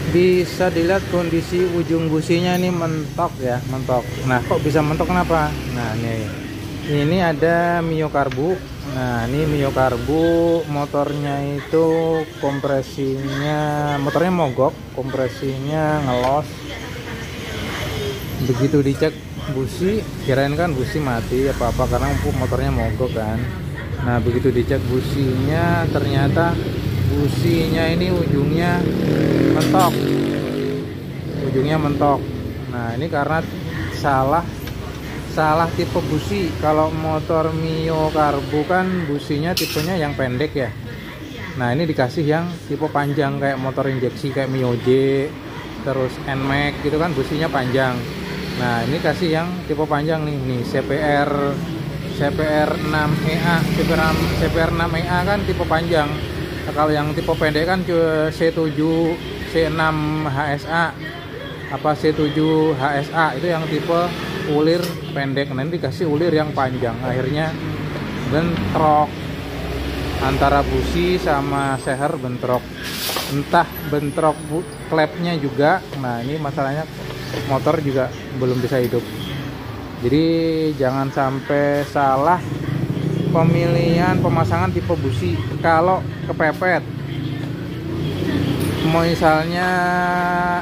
bisa dilihat kondisi ujung businya ini mentok ya, mentok. Nah, kok bisa mentok kenapa? Nah, ini ada Mio Karbu. Nah, ini Mio Karbu, motornya itu kompresinya, motornya mogok, kompresinya ngelos. Begitu dicek busi, kirain kan busi mati apa-apa karena motornya mogok kan. Nah, begitu dicek businya, ternyata businya ini ujungnya mentok. Ujungnya mentok. Nah, ini karena salah tipe busi. Kalau motor Mio Karbu kan businya tipenya yang pendek ya. Nah, ini dikasih yang tipe panjang kayak motor injeksi kayak Mio J, terus NMAX gitu kan businya panjang. Nah, ini kasih yang tipe panjang nih CPR 6EA, CPR 6EA kan tipe panjang. Nah, kalau yang tipe pendek kan C7, C6 HSA, apa C7 HSA itu yang tipe ulir pendek. Nanti dikasih ulir yang panjang, akhirnya bentrok antara busi sama seher, bentrok. Entah bentrok klepnya juga. Nah, ini masalahnya motor juga belum bisa hidup. Jadi jangan sampai salah pemilihan pemasangan tipe busi. Kalau kepepet, misalnya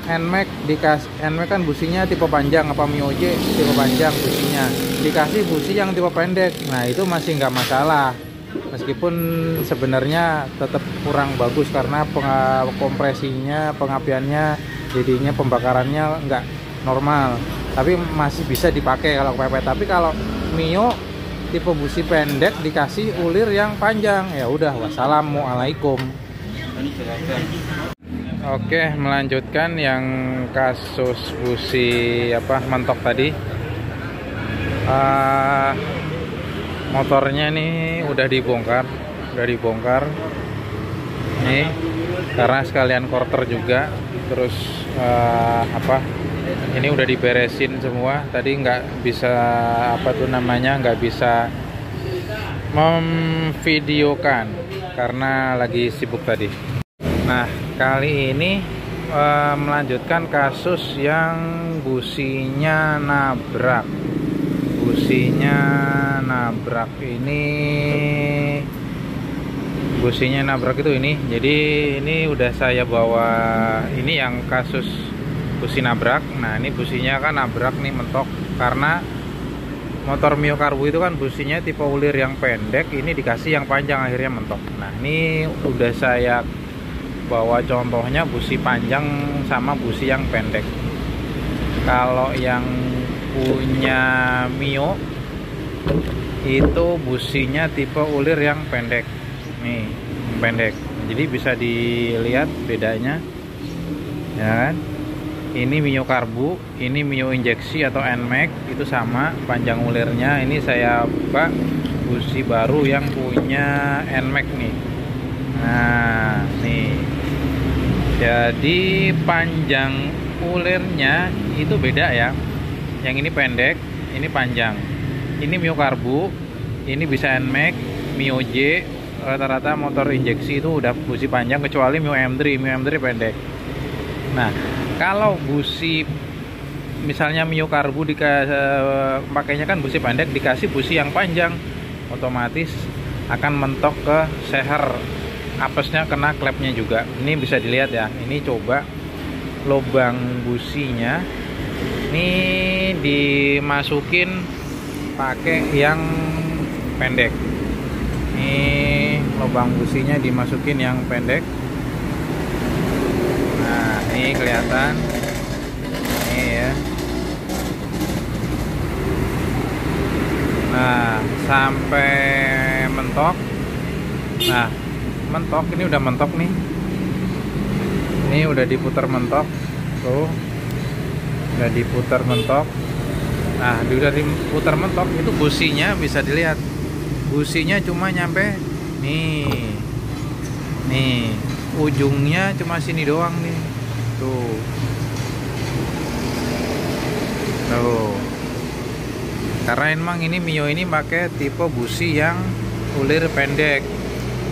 NMAX kan businya tipe panjang, apa Mio J tipe panjang businya, dikasih busi yang tipe pendek. Nah, itu masih nggak masalah, meskipun sebenarnya tetap kurang bagus karena kompresinya, pengapiannya, jadinya pembakarannya nggak normal, tapi masih bisa dipakai kalau kepepet. Tapi kalau Mio tipe busi pendek dikasih ulir yang panjang, ya udah, wassalamualaikum. Oke, melanjutkan yang kasus busi mentok tadi. Motornya nih udah dibongkar nih karena sekalian quarter juga. Terus ini udah diberesin semua. Tadi nggak bisa nggak bisa memvideokan karena lagi sibuk tadi. Nah, kali ini melanjutkan kasus yang businya nabrak. Businya nabrak itu ini. Jadi ini udah saya bawa, ini yang kasus busi nabrak. Nah, ini businya kan nabrak nih, mentok karena motor Mio Karbu itu kan businya tipe ulir yang pendek, ini dikasih yang panjang akhirnya mentok. Nah, ini udah saya bawa contohnya busi panjang sama busi yang pendek. Kalau yang punya Mio itu businya tipe ulir yang pendek nih, pendek. Jadi bisa dilihat bedanya ya kan. Ini Mio Karbu, ini Mio injeksi atau NMAX, itu sama panjang ulirnya. Ini saya buka busi baru yang punya NMAX nih. Nah, nih. Jadi panjang ulirnya itu beda ya. Yang ini pendek, ini panjang. Ini Mio Karbu, ini bisa NMAX, Mio J, rata-rata motor injeksi itu udah busi panjang kecuali Mio M3. Mio M3 pendek. Nah, kalau busi misalnya Mio Karbu pakainya kan busi pendek, dikasih busi yang panjang, otomatis akan mentok ke seher, apesnya kena klepnya juga. Ini bisa dilihat ya, ini coba lubang businya ini dimasukin pakai yang pendek. Ini lubang businya dimasukin yang pendek. Nah, ini kelihatan ini ya. Nah, sampai mentok. Nah, mentok, ini udah mentok nih. Ini udah diputar mentok. Tuh. Udah diputar mentok. Nah, udah diputar mentok, itu businya bisa dilihat. Businya cuma nyampe nih. Nih, ujungnya cuma sini doang nih. Tuh. Tuh. Karena emang ini Mio ini pakai tipe busi yang ulir pendek.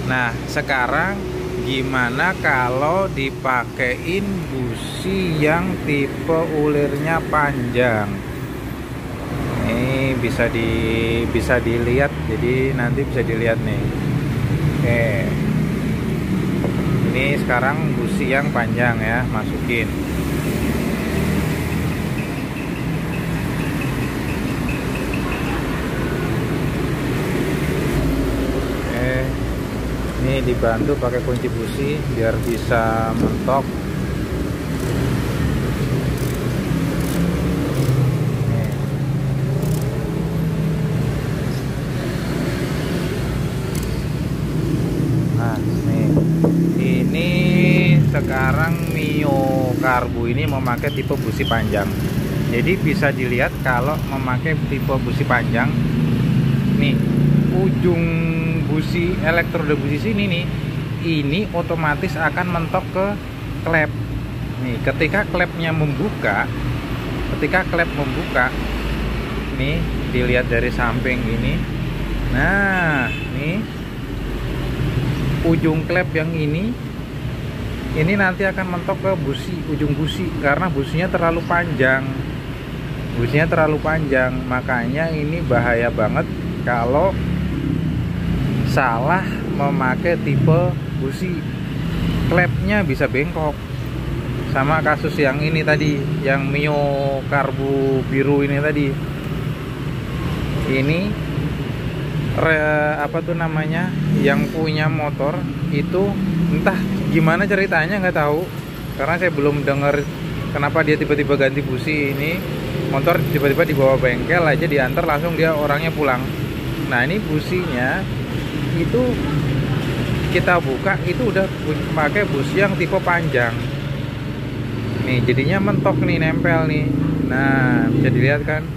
Nah, sekarang gimana kalau dipakein busi yang tipe ulirnya panjang. Ini bisa dilihat, jadi nanti bisa dilihat nih. Oke, ini sekarang busi yang panjang ya, masukin. Ini dibantu pakai kunci busi biar bisa mentok. Nah, nih. Ini sekarang Mio Karbu ini memakai tipe busi panjang. Jadi bisa dilihat kalau memakai tipe busi panjang. Nih, ujung busi elektrode busi sini nih, ini otomatis akan mentok ke klep. Nih, ketika klepnya membuka, nih dilihat dari samping ini. Nah, nih ujung klep yang ini nanti akan mentok ke busi, ujung busi, karena businya terlalu panjang. Makanya ini bahaya banget kalau salah memakai tipe busi. Klepnya bisa bengkok. Sama kasus yang ini tadi, yang Mio Karbu biru ini tadi. Ini apa tuh namanya, yang punya motor itu entah gimana ceritanya, nggak tahu, karena saya belum dengar kenapa dia tiba-tiba ganti busi. Ini motor tiba-tiba dibawa bengkel aja, diantar langsung dia orangnya pulang. Nah, ini businya itu kita buka, itu udah pakai busi yang tipe panjang. Nih jadinya mentok nih, nempel nih. Nah, bisa dilihat kan,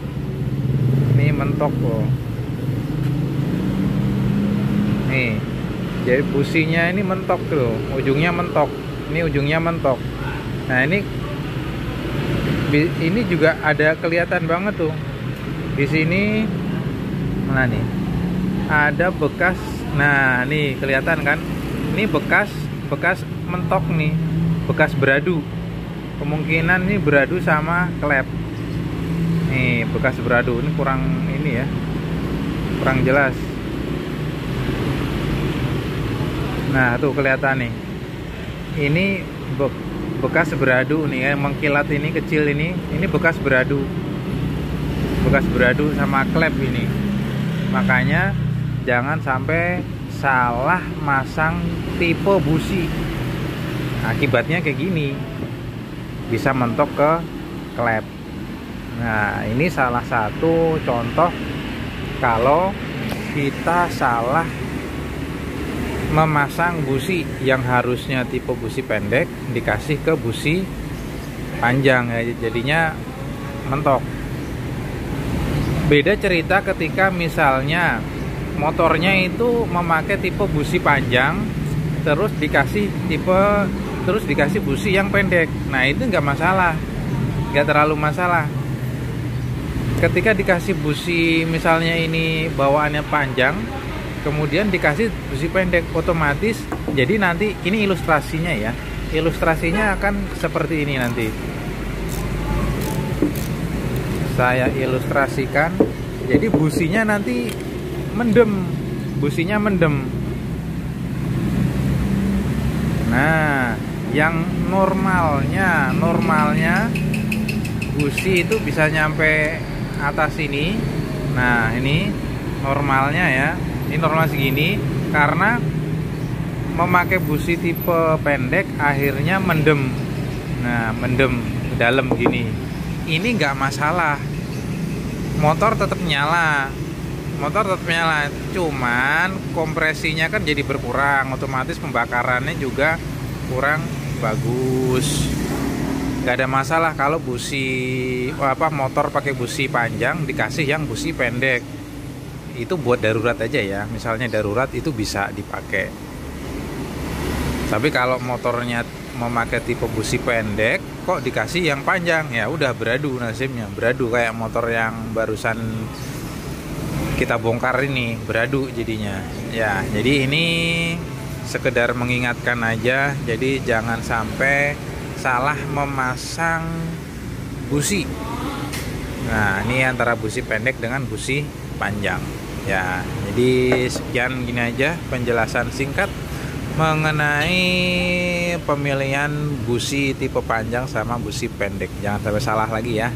nih mentok kok. Nih, jadi businya ini mentok tuh, ujungnya mentok. Ini ujungnya mentok. Nah, ini juga ada kelihatan banget tuh. Di sini mana nih? Ada bekas. Nah, nih kelihatan kan? Ini bekas mentok nih, bekas beradu. Kemungkinan ini beradu sama klep. Nih, bekas beradu. Ini kurang ini ya. Kurang jelas. Nah, tuh kelihatan nih. Ini bekas beradu nih, yang mengkilat ini kecil ini bekas beradu. Bekas beradu sama klep ini. Makanya jangan sampai salah masang tipe busi. Akibatnya kayak gini, bisa mentok ke klep. Nah, ini salah satu contoh kalau kita salah memasang busi yang harusnya tipe busi pendek dikasih ke busi panjang ya, jadinya mentok. Beda cerita ketika misalnya motornya itu memakai tipe busi panjang terus dikasih busi yang pendek. Nah, itu nggak masalah, nggak terlalu masalah. Ketika dikasih busi misalnya ini bawaannya panjang, kemudian dikasih busi pendek, otomatis jadi nanti ini ilustrasinya ya, ilustrasinya akan seperti ini. Nanti saya ilustrasikan. Jadi businya nanti mendem, businya mendem. Nah, yang normalnya busi itu bisa nyampe atas ini. Nah, ini normalnya ya, ini normal segini, karena memakai busi tipe pendek akhirnya mendem. Nah, mendem ke dalam gini. Ini nggak masalah, motor tetap nyala, cuman kompresinya kan jadi berkurang, otomatis pembakarannya juga kurang bagus. Nggak ada masalah kalau motor pakai busi panjang dikasih yang busi pendek. Itu buat darurat aja ya, misalnya darurat itu bisa dipakai. Tapi kalau motornya memakai tipe busi pendek kok dikasih yang panjang, ya udah beradu nasibnya, beradu kayak motor yang barusan kita bongkar ini, beradu jadinya. Ya, jadi ini sekedar mengingatkan aja, jadi jangan sampai salah memasang busi. Nah, ini antara busi pendek dengan busi panjang ya. Jadi sekian gini aja penjelasan singkat mengenai pemilihan busi tipe panjang sama busi pendek. Jangan sampai salah lagi ya.